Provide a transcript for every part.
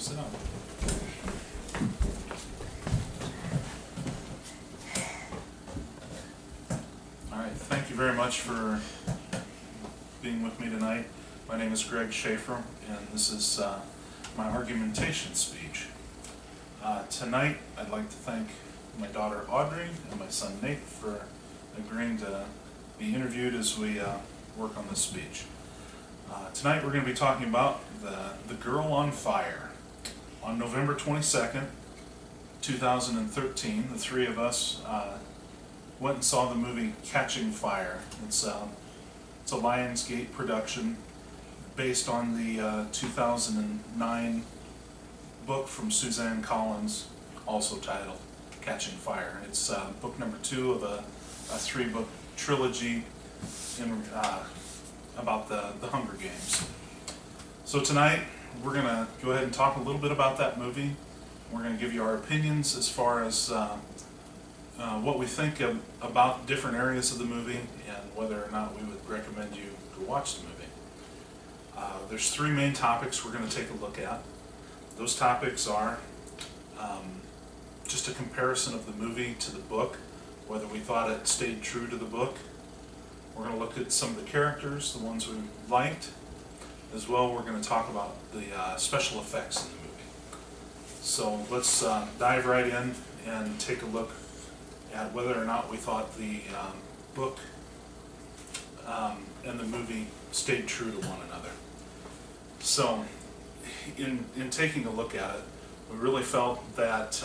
sit down. All right, thank you very much for being with me tonight. My name is Schaffer, and this is my argumentation speech. Tonight, I'd like to thank my daughter Audrey and my son Nate for agreeing to be interviewed as we work on this speech. Tonight, we're going to be talking about the Girl on Fire. On November 22nd, 2013, the three of us went and saw the movie Catching Fire. It's a Lionsgate production based on the 2009 book from Suzanne Collins, also titled Catching Fire. It's book number 2 of a 3-book trilogy about the Hunger Games. So tonight, we're going to go ahead and talk a little bit about that movie. We're going to give you our opinions as far as what we think about different areas of the movie and whether or not we would recommend you to watch the movie. There's 3 main topics we're going to take a look at. Those topics are just a comparison of the movie to the book, whether we thought it stayed true to the book. We're going to look at some of the characters, the ones we liked. As well, we're going to talk about the special effects in the movie. So let's dive right in and take a look at whether or not we thought the book and the movie stayed true to one another. So, in taking a look at it, we really felt that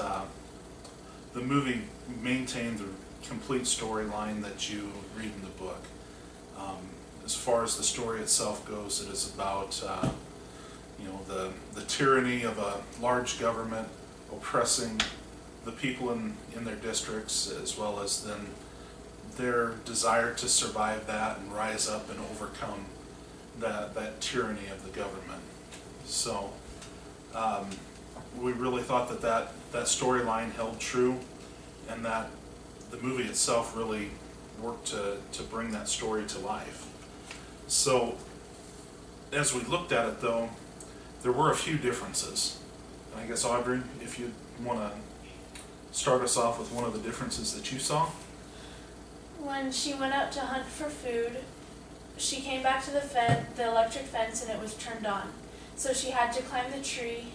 the movie maintained the complete storyline that you read in the book. As far as the story itself goes, it is about the tyranny of a large government oppressing the people in their districts, as well as then their desire to survive that and rise up and overcome that tyranny of the government. So we really thought that storyline held true, and that the movie itself really worked to bring that story to life. So as we looked at it, though, there were a few differences. And I guess, Audrey, if you want to start us off with one of the differences that you saw. When she went out to hunt for food, she came back to the electric fence, and it was turned on. So she had to climb the tree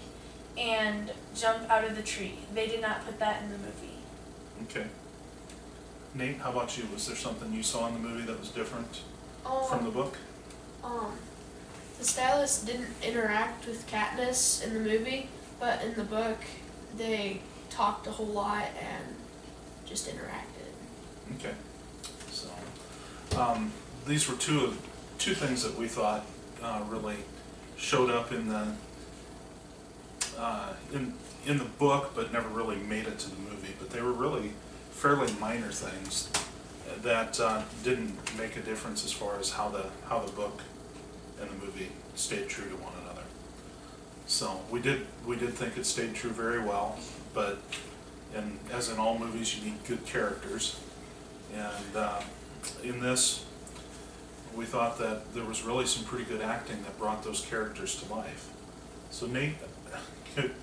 and jump out of the tree. They did not put that in the movie. Okay. Nate, how about you? Was there something you saw in the movie that was different from the book? The stylist didn't interact with Katniss in the movie, but in the book, they talked a whole lot and just interacted. Okay. So these were two things that we thought really showed up in the book, but never really made it to the movie. But they were really fairly minor things that didn't make a difference as far as how the book and the movie stayed true to one another. So we did think it stayed true very well, but as in all movies, you need good characters, and in this, we thought that there was really some pretty good acting that brought those characters to life. So Nate,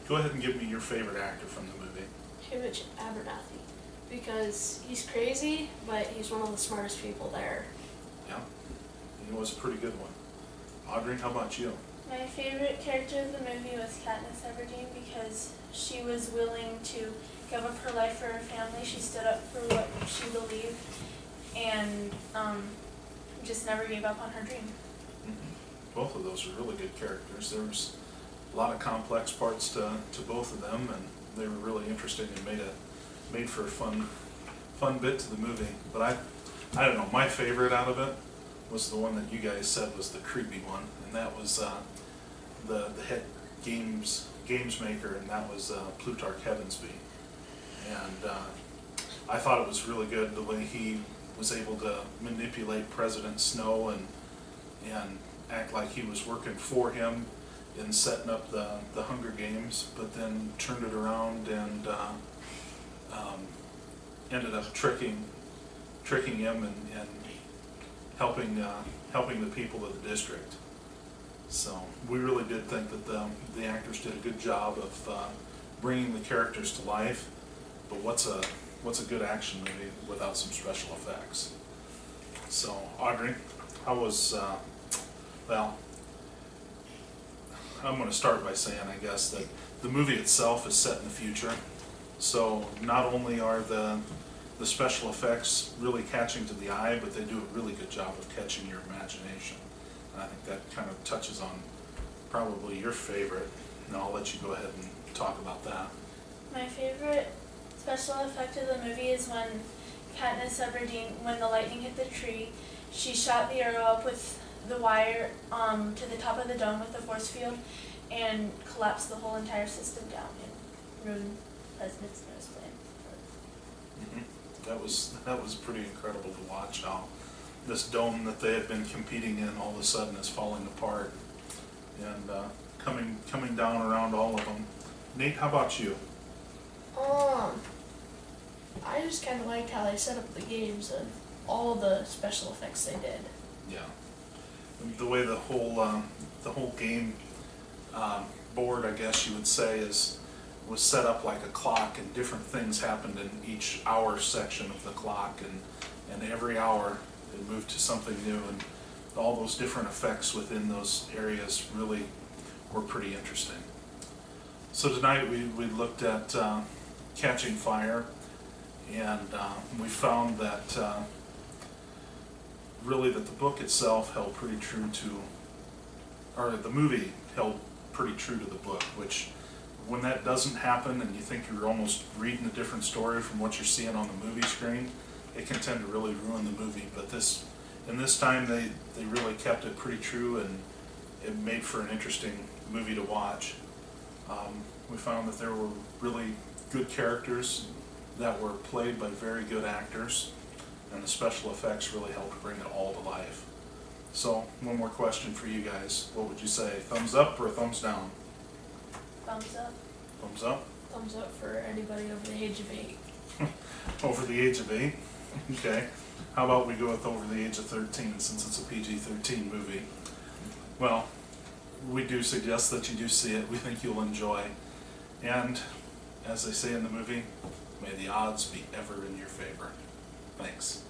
go ahead and give me your favorite actor from the movie. Hamish Abernathy, because he's crazy, but he's one of the smartest people there. Yeah, he was a pretty good one. Audrey, how about you? My favorite character of the movie was Katniss Everdeen, because she was willing to give up her life for her family. She stood up for what she believed, and just never gave up on her dream. Mm-hmm. Both of those are really good characters. There was a lot of complex parts to both of them, and they were really interesting and made for a fun bit to the movie. But I don't know, my favorite out of it was the one that you guys said was the creepy one, and that was the head games maker, and that was Plutarch Heavensby. And I thought it was really good the way he was able to manipulate President Snow and act like he was working for him in setting up the Hunger Games, but then turned it around and ended up tricking him and helping the people of the district. So we really did think that the actors did a good job of bringing the characters to life. But what's a good action movie without some special effects? So Audrey, how was well? I'm going to start by saying, I guess, that the movie itself is set in the future. So not only are the special effects really catching to the eye, but they do a really good job of catching your imagination. And I think that kind of touches on probably your favorite, and I'll let you go ahead and talk about that. My favorite special effect of the movie is when Katniss Everdeen, when the lightning hit the tree, she shot the arrow up with the wire to the top of the dome with the force field and collapsed the whole entire system down and ruined President Snow's plan. That was pretty incredible to watch how this dome that they had been competing in all of a sudden is falling apart and coming down around all of them. Nate, how about you? I just kind of liked how they set up the games and all the special effects they did. Yeah, the way the whole game board, I guess you would say, was set up like a clock, and different things happened in each hour section of the clock, and every hour it moved to something new, and all those different effects within those areas really were pretty interesting. So tonight we looked at Catching Fire, and we found that really that the book itself held pretty true to, or the movie held pretty true to the book, which when that doesn't happen and you think you're almost reading a different story from what you're seeing on the movie screen, it can tend to really ruin the movie. But in this time they really kept it pretty true, and it made for an interesting movie to watch. We found that there were really good characters that were played by very good actors, and the special effects really helped bring it all to life. So, one more question for you guys. What would you say? Thumbs up or a thumbs down? Thumbs up. Thumbs up? Thumbs up for anybody over the age of 8. Over the age of 8? Okay. How about we go with over the age of 13, since it's a PG-13 movie? Well, we do suggest that you do see it. We think you'll enjoy. And, as they say in the movie, may the odds be ever in your favor. Thanks.